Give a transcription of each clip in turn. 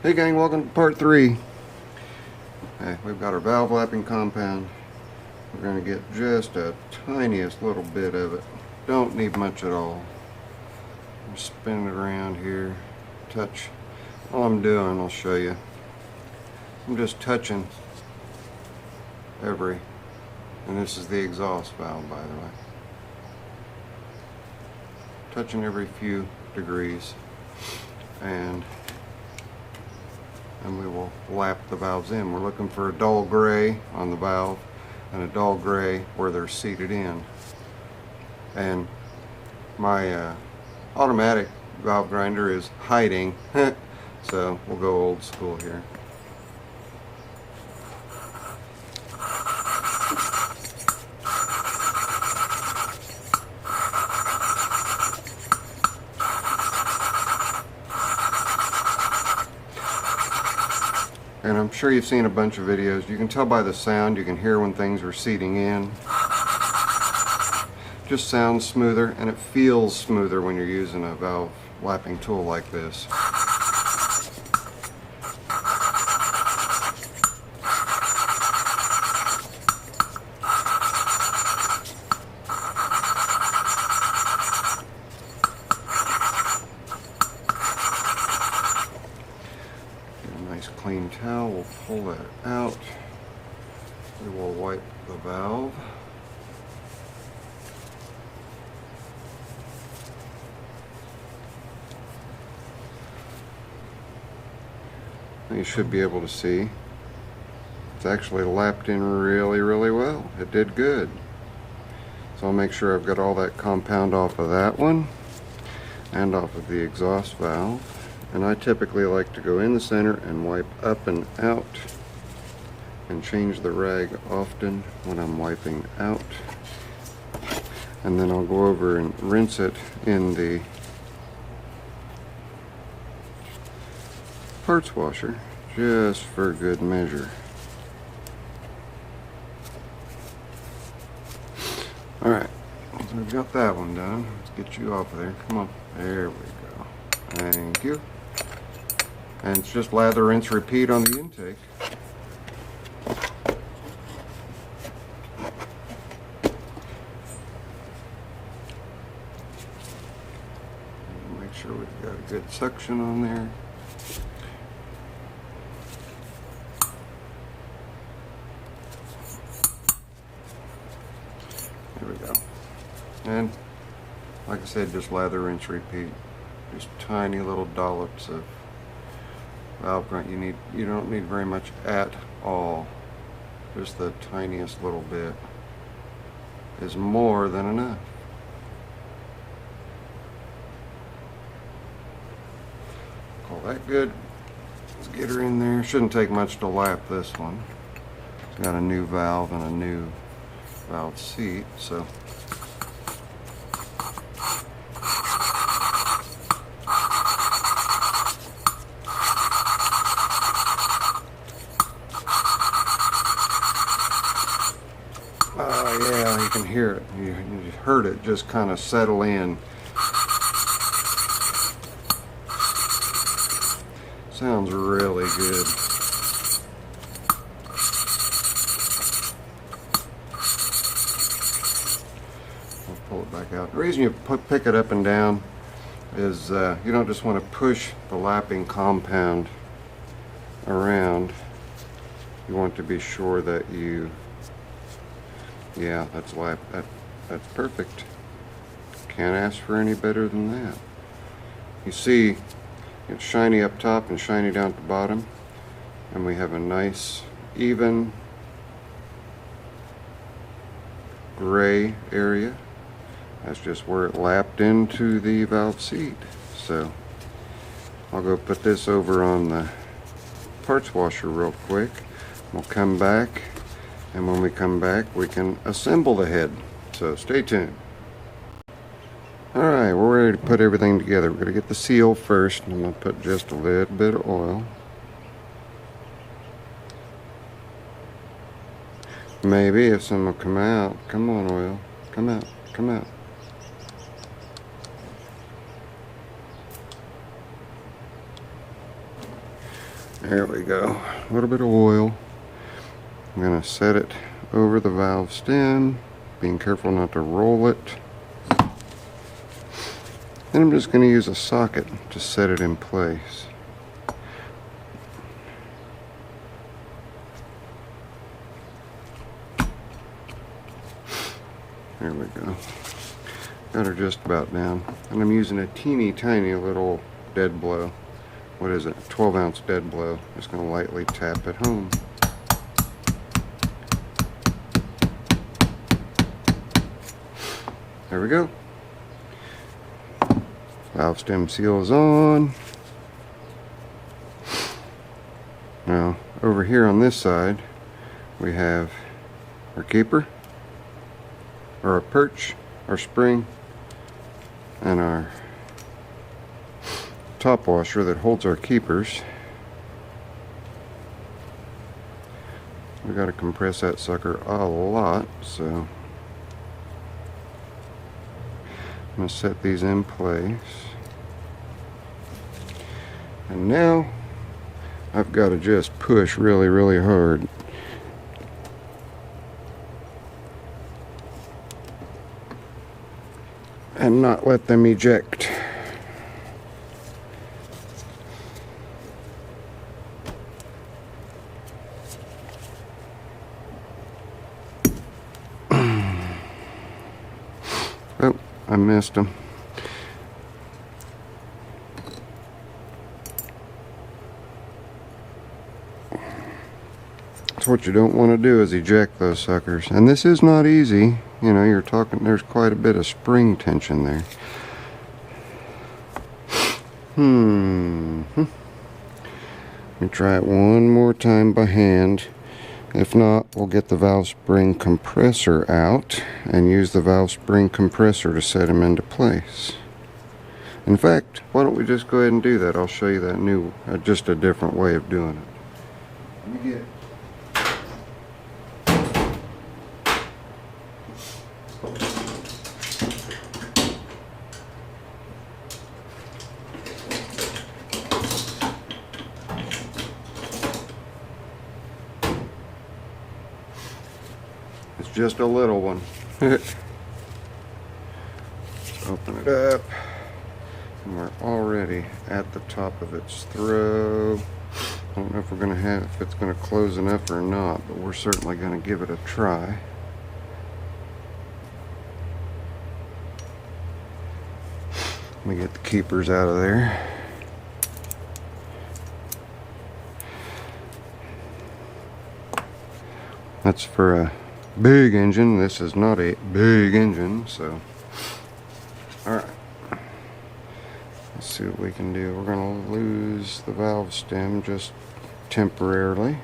Hey gang, welcome to part 3. Hey, we've got our valve lapping compound. We're going to get just a tiniest little bit of it. Don't need much at all. Just spin it around here. Touch. All I'm doing, I'll show you. I'm just touching every, and this is the exhaust valve, by the way. Touching every few degrees, and we will lap the valves in. We're looking for a dull gray on the valve and a dull gray where they're seated in. And my automatic valve grinder is hiding, so we'll go old school here. And I'm sure you've seen a bunch of videos. You can tell by the sound, you can hear when things are seating in. Just sounds smoother, and it feels smoother when you're using a valve lapping tool like this. Clean towel, we'll pull that out. We will wipe the valve. You should be able to see it's actually lapped in really well. It did good. So I'll make sure I've got all that compound off of that one and off of the exhaust valve. And I typically like to go in the center and wipe up and out and change the rag often when I'm wiping out. And then I'll go over and rinse it in the parts washer just for good measure. Alright, so we've got that one done. Let's get you off of there. Come on. There we go. Thank you. And it's just lather, rinse, repeat on the intake. Make sure we've got a good suction on there. There we go. And like I said, just lather, rinse, repeat. Just tiny little dollops of valve grunt. You don't need very much at all. Just the tiniest little bit is more than enough. Call that good. Let's get her in there. Shouldn't take much to lap this one. It's got a new valve and a new valve seat, so yeah, you can hear it. You heard it just kind of settle in. Sounds really good. I'll pull it back out. The reason you pick it up and down is you don't just want to push the lapping compound around. You want to be sure that you, yeah, that's perfect. Can't ask for any better than that. You see, it's shiny up top and shiny down at the bottom, and we have a nice, even gray area. That's just where it lapped into the valve seat. So I'll go put this over on the parts washer real quick. We'll come back, and when we come back we can assemble the head. So stay tuned. Alright, we're ready to put everything together. We're going to get the seal first, and I'm going to put just a little bit of oil. Maybe if some will come out. Come on, oil. Come out. Come out. There we go. A little bit of oil. I'm going to set it over the valve stem, being careful not to roll it. Then I'm just going to use a socket to set it in place. There we go. Got her just about down. And I'm using a teeny tiny little dead blow. What is it? 12-ounce dead blow. Just going to lightly tap it home. There we go. Valve stem seal is on. Now, over here on this side, we have our keeper, or a perch, our spring, and our top washer that holds our keepers. We got to compress that sucker a lot, so I'm going to set these in place. And now I've got to just push really, really hard. And not let them eject. Oh, I missed them. So what you don't want to do is eject those suckers. And this is not easy. You know, you're talking, there's quite a bit of spring tension there. Let me try it one more time by hand. If not, we'll get the valve spring compressor out and use the valve spring compressor to set them into place. In fact, why don't we just go ahead and do that? I'll show you that new, just a different way of doing it. Let me get It's just a little one. Let's open it up. And we're already at the top of its throw. I don't know if we're going to have, if it's going to close enough or not, but we're certainly going to give it a try. Let me get the keepers out of there. That's for a big engine. This is not a big engine, so alright, let's see what we can do. We're going to lose the valve stem just temporarily.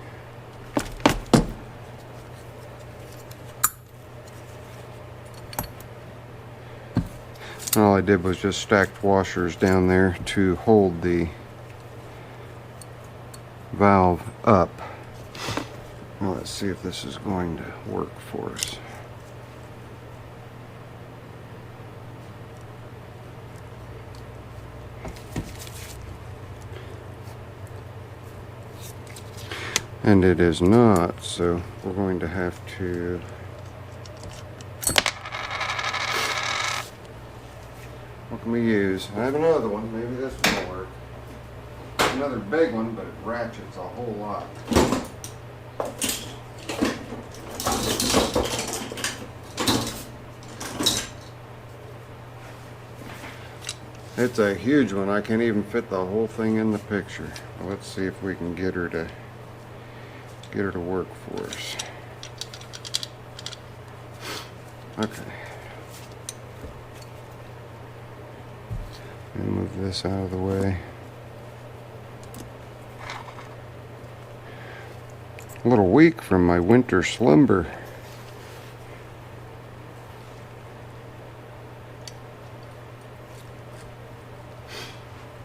All I did was just stacked washers down there to hold the valve up. Now let's see if this is going to work for us. And it is not, so we're going to have to what can we use? I have another one, maybe this one will work. Another big one, but it ratchets a whole lot. It's a huge one. I can't even fit the whole thing in the picture. Well, let's see if we can get her to work for us. Okay. And move this out of the way. A little weak from my winter slumber.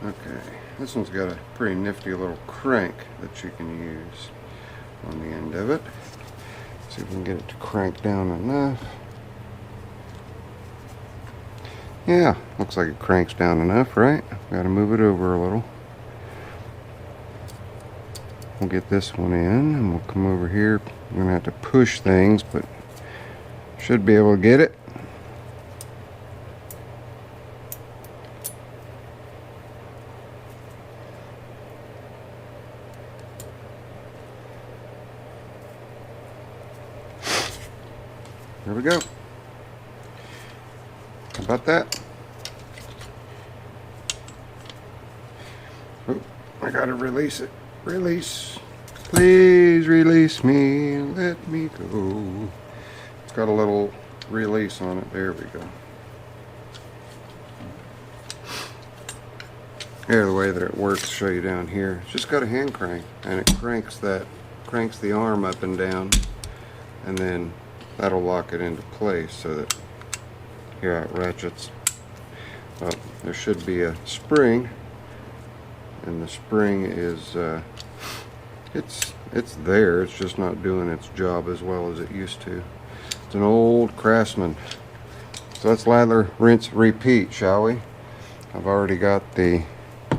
Okay, this one's got a pretty nifty little crank that you can use on the end of it. See if we can get it to crank down enough. Yeah, looks like it cranks down enough, right? Got to move it over a little. We'll get this one in, and we'll come over here. I'm gonna have to push things, but should be able to get it. There we go. How about that? Oh, I gotta release it. Release. Please release me. Let me go. It's got a little release on it. There we go. Here, the way that it works, show you down here. It's just got a hand crank, and it cranks the arm up and down, and then that'll lock it into place so that here it ratchets. Well, there should be a spring, and the spring is it's there. It's just not doing its job as well as it used to. It's an old Craftsman. So let's lather, rinse, repeat, shall we? I've already got the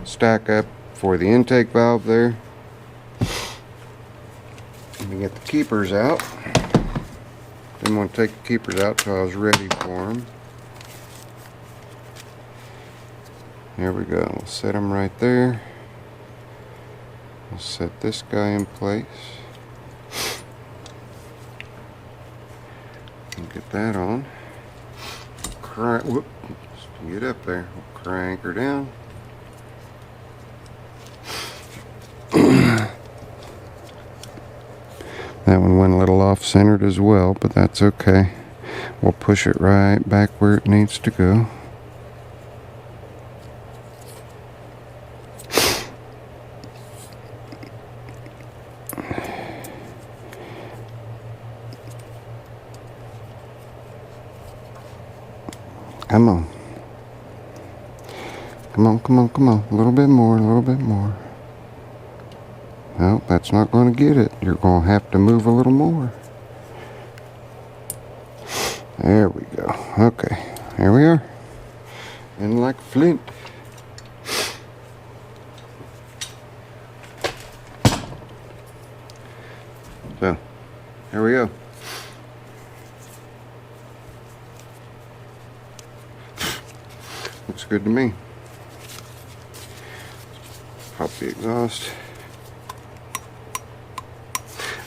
stack up for the intake valve there. Let me get the keepers out. Didn't want to take the keepers out till I was ready for them. There we go. We'll set them right there. We'll set this guy in place. And get that on. Whoop. Get up there. We'll crank her down. That one went a little off-centered as well, but that's okay. We'll push it right back where it needs to go. Come on. Come on, come on, come on. A little bit more, a little bit more. No, that's not going to get it. You're going to have to move a little more. There we go. Okay, here we are. In like flint. So, here we go. Looks good to me. Pop the exhaust.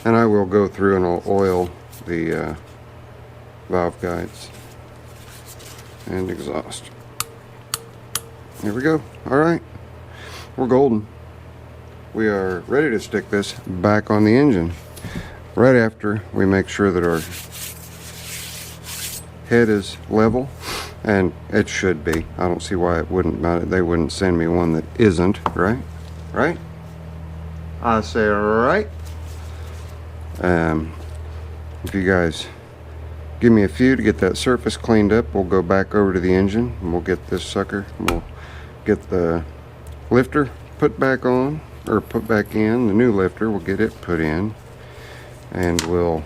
And I will go through and I'll oil the valve guides and exhaust. Here we go. Alright. We're golden. We are ready to stick this back on the engine. Right after we make sure that our head is level. And it should be. I don't see why it wouldn't. They wouldn't send me one that isn't, right? Right? I say right. If you guys give me a few to get that surface cleaned up, we'll go back over to the engine and we'll get this sucker. We'll get the lifter put back on, or put back in. The new lifter, we'll get it put in, and we'll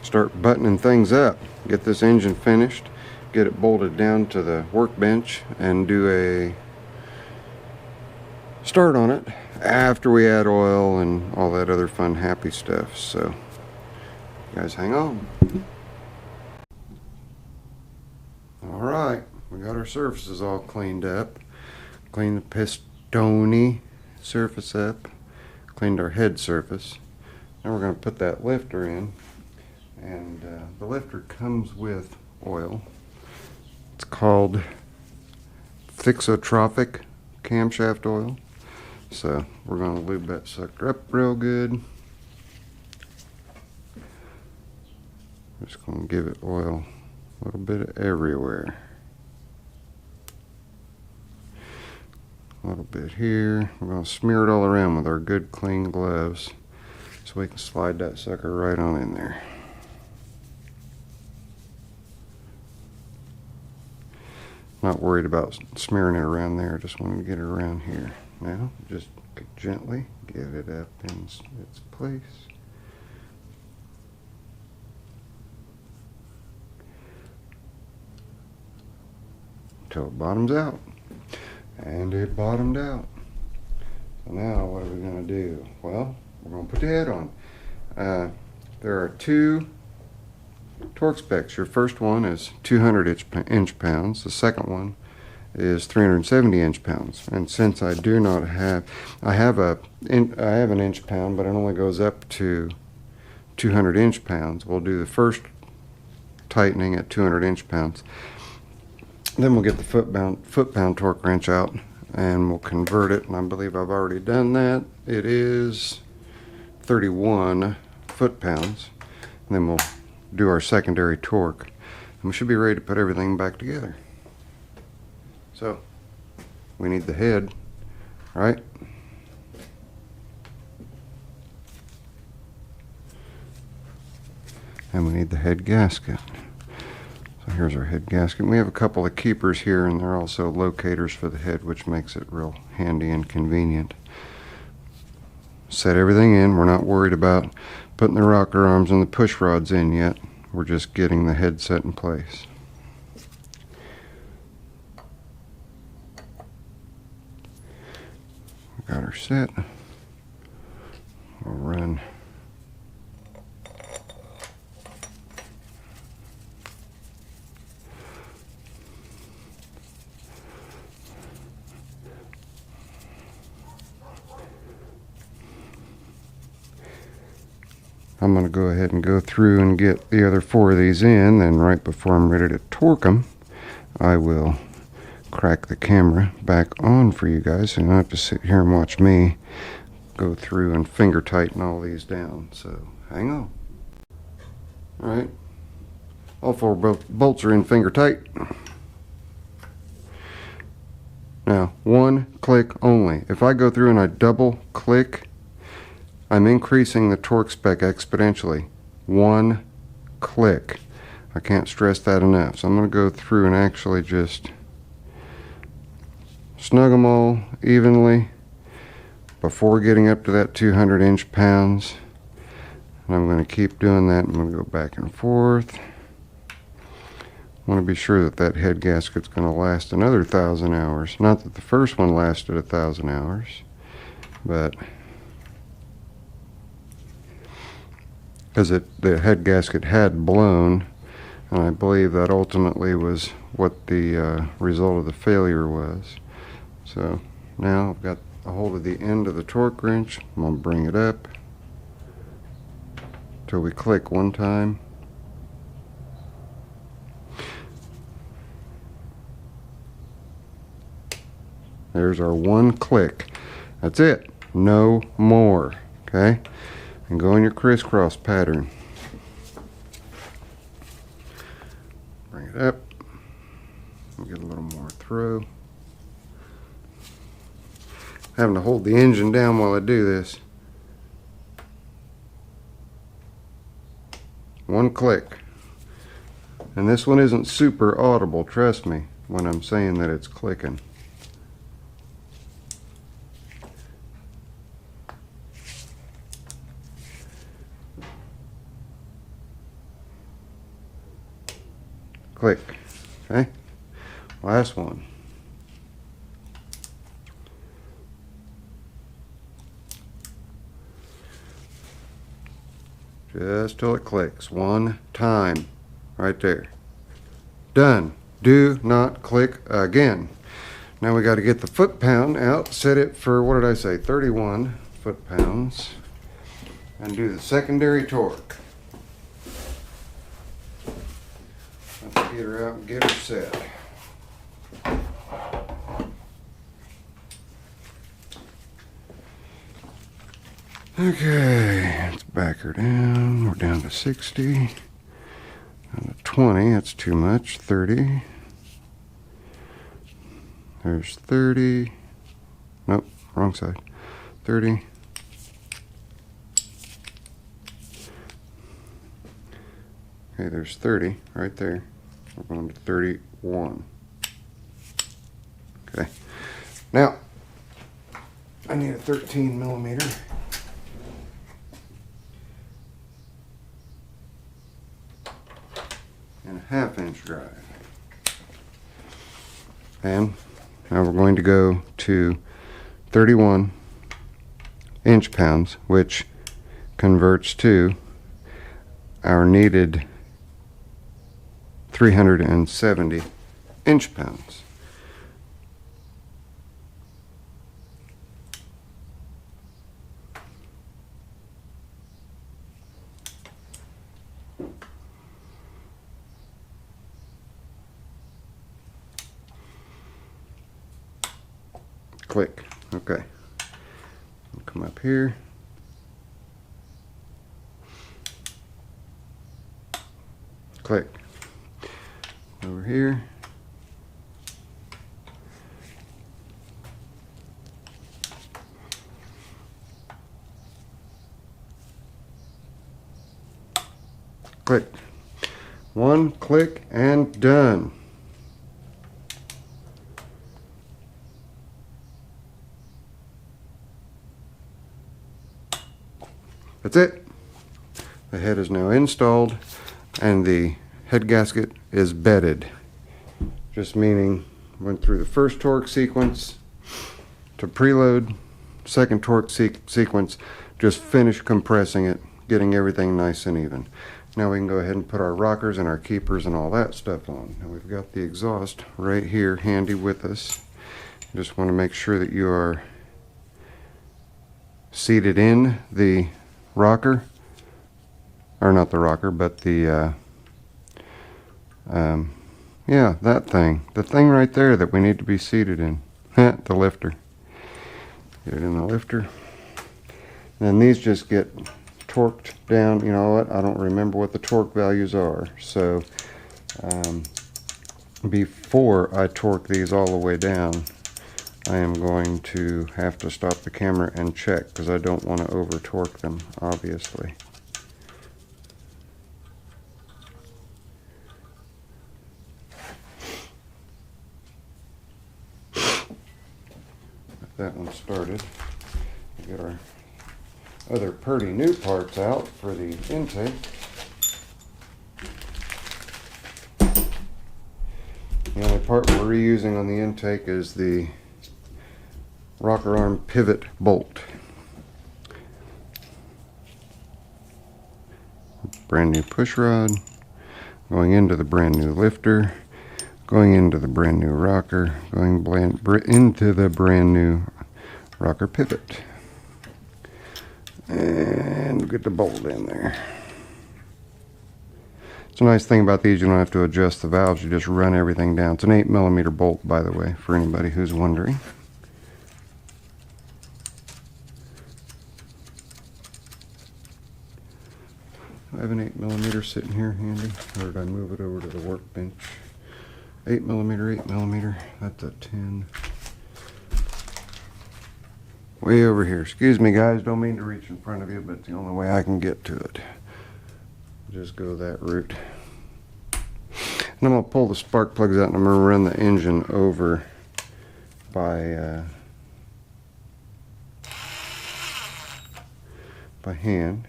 start buttoning things up. Get this engine finished, get it bolted down to the workbench, and do a start on it after we add oil and all that other fun happy stuff. So you guys hang on. Alright, we got our surfaces all cleaned up. Cleaned the pistone surface up, cleaned our head surface. Now we're going to put that lifter in, and the lifter comes with oil. It's called Thixotropic camshaft oil. So we're going to lube that sucker up real good. Just going to give it oil a little bit everywhere. A little bit here. We're going to smear it all around with our good clean gloves so we can slide that sucker right on in there. Not worried about smearing it around there, just wanted to get it around here. Now, just gently get it up in its place. Until it bottoms out. and it bottomed out. So now what are we going to do? Well, we're going to put the head on. There are two torque specs. Your first one is 200 inch-pounds. The second one is 370 inch-pounds. And since I do not have, I have an inch-pound, but it only goes up to 200 inch-pounds. We'll do the first tightening at 200 inch-pounds. Then we'll get the foot-pound torque wrench out and we'll convert it. And I believe I've already done that. It is 31 foot-pounds. And then we'll do our secondary torque. And we should be ready to put everything back together. So, we need the head, right? And we need the head gasket. So here's our head gasket. We have a couple of keepers here, and they're also locators for the head, which makes it real handy and convenient. Set everything in. We're not worried about putting the rocker arms and the push rods in yet. We're just getting the head set in place. Got her set. We'll run I'm going to go ahead and go through and get the other 4 of these in, then right before I'm ready to torque them, I will crack the camera back on for you guys, so you don't have to sit here and watch me go through and finger tighten all these down. So hang on. Alright, all 4 bolts are in finger tight. Now, 1 click only. If I go through and I double click, I'm increasing the torque spec exponentially. 1 click. I can't stress that enough. So I'm going to go through and actually just snug them all evenly before getting up to that 200 inch-pounds. And I'm going to keep doing that. I'm going to go back and forth. I want to be sure that that head gasket's going to last another 1,000 hours. Not that the first one lasted 1,000 hours, but because the head gasket had blown, and I believe that ultimately was what the result of the failure was. So now I've got a hold of the end of the torque wrench. I'm going to bring it up till we click 1 time. There's our 1 click. That's it. No more. Okay? And go in your crisscross pattern. Bring it up. We'll get a little more throw. Having to hold the engine down while I do this. 1 click. And this one isn't super audible, trust me, when I'm saying that it's clicking. Click. Okay. Last one. Just till it clicks 1 time. Right there. Done. Do not click again. Now we got to get the foot-pound out. Set it for, what did I say, 31 foot-pounds. And do the secondary torque. Let's get her out and get her set. Okay, let's back her down. We're down to 60. Down to 20, that's too much. 30. There's 30. Nope, wrong side. 30. Okay, there's 30 right there. We're going to 31. Okay. Now, I need a 13 millimeter. And a 1/2 inch drive. And Now we're going to go to 31 inch-pounds, which converts to our needed 370 inch-pounds. Click. Okay. Come up here. Click. Over here. Click. One click and done. That's it. The head is now installed and the head gasket is bedded. Just meaning went through the first torque sequence to preload, second torque sequence, just finish compressing it, getting everything nice and even. Now we can go ahead and put our rockers and our keepers and all that stuff on. Now we've got the exhaust right here handy with us. Just want to make sure that you are seated in the rocker, or not the rocker, but the yeah, that thing, the thing right there that we need to be seated in. The lifter. Get it in the lifter. And these just get torqued down. You know what, I don't remember what the torque values are, so before I torque these all the way down, I am going to have to stop the camera and check, because I don't want to over torque them, obviously. Get that one started. Get our other pretty new parts out for the intake. The only part we're reusing on the intake is the rocker arm pivot bolt. Brand new push rod going into the brand new lifter, going into the brand new rocker, going into the brand new rocker pivot, and get the bolt in there. It's a nice thing about these, you don't have to adjust the valves, you just run everything down. It's an 8mm bolt, by the way, for anybody who's wondering. I have an 8mm sitting here handy, or did I move it over to the workbench? 8mm, 8mm, that's a 10. Way over here. Excuse me guys, don't mean to reach in front of you, but it's the only way I can get to it. Just go that route. And I'm going to pull the spark plugs out and I'm going to run the engine over by hand.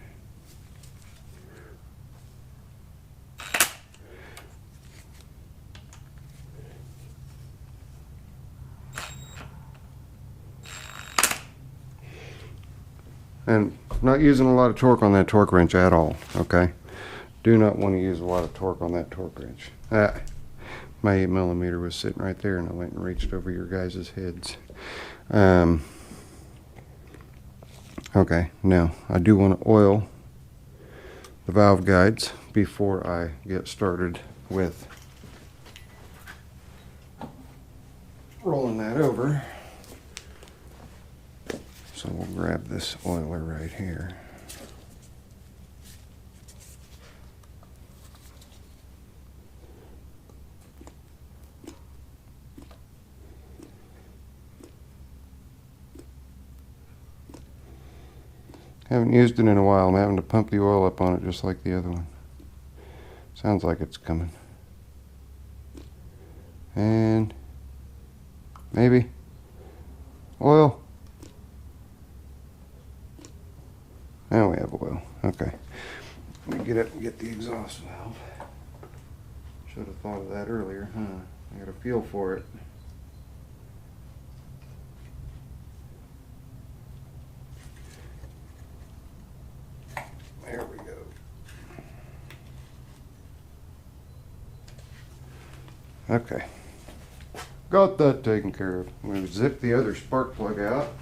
And not using a lot of torque on that torque wrench at all, okay? Do not want to use a lot of torque on that torque wrench. My 8mm was sitting right there and I went and reached over your guys' heads. Okay, now I do want to oil the valve guides before I get started with rolling that over. So we'll grab this oiler right here. Haven't used it in a while. I'm having to pump the oil up on it just like the other one. Sounds like it's coming. And maybe oil. Now we have oil. Okay. Let me get up and get the exhaust valve. Should have thought of that earlier, huh? I got a feel for it. Okay. Got that taken care of. I'm going to zip the other spark plug out.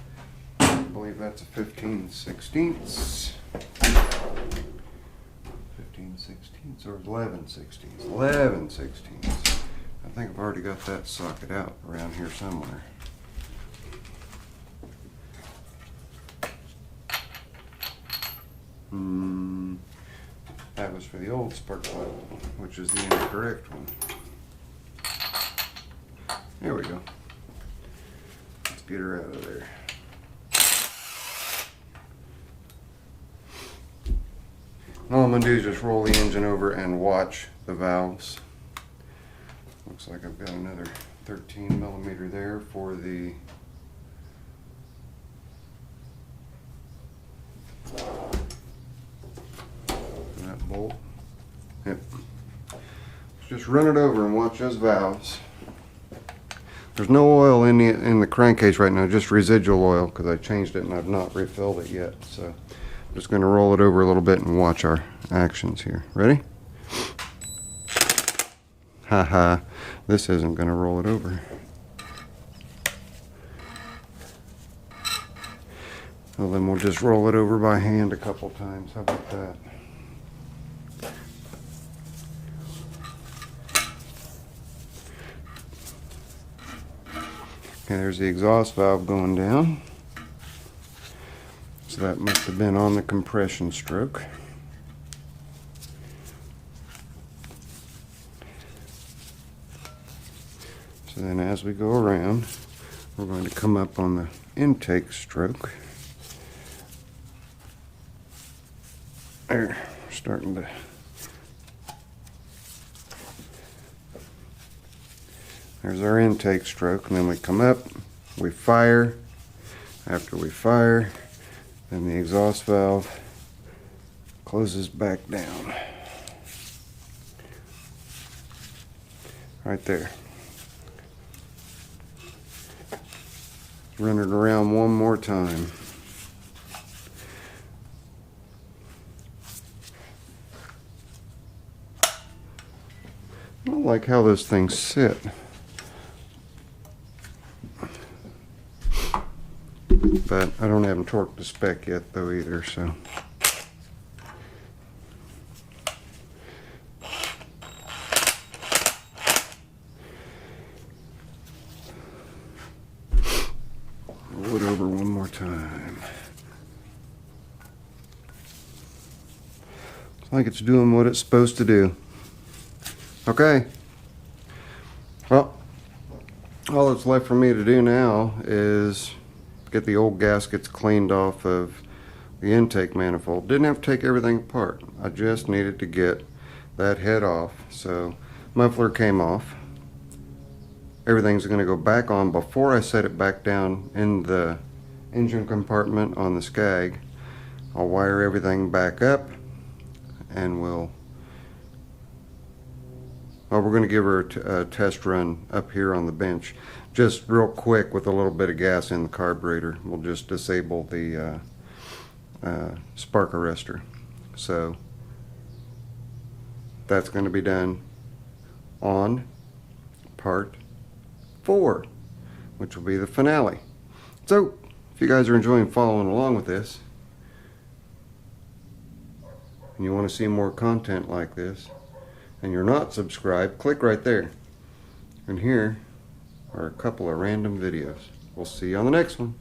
I believe that's a 15/16. 15/16 or 11/16. 11/16. I think I've already got that socket out around here somewhere. That was for the old spark plug, which is the incorrect one. There we go. Let's get her out of there. And all I'm going to do is just roll the engine over and watch the valves. Looks like I've got another 13mm there for the that bolt. Yep. Just run it over and watch those valves. There's no oil in the crankcase right now, just residual oil because I changed it and I've not refilled it yet. So I'm just going to roll it over a little bit and watch our actions here. Ready? Haha, this isn't going to roll it over. Well, then we'll just roll it over by hand a couple times. How about that? Okay, there's the exhaust valve going down. So that must have been on the compression stroke. So then as we go around, we're going to come up on the intake stroke. There, starting to there's our intake stroke, and then we come up, we fire. After we fire, then the exhaust valve closes back down. Right there. Run it around one more time. I don't like how those things sit. But I don't have them torqued to spec yet though either, so. Roll it over one more time. It's like it's doing what it's supposed to do. Okay. Well, all that's left for me to do now is get the old gaskets cleaned off of the intake manifold. Didn't have to take everything apart. I just needed to get that head off. So muffler came off. Everything's going to go back on before I set it back down in the engine compartment on the Scag. I'll wire everything back up and we're going to give her a test run up here on the bench. Just real quick with a little bit of gas in the carburetor. We'll just disable the spark arrestor. So that's going to be done on part 4, which will be the finale. So if you guys are enjoying following along with this and you want to see more content like this and you're not subscribed, click right there. And here are a couple of random videos. We'll see you on the next one.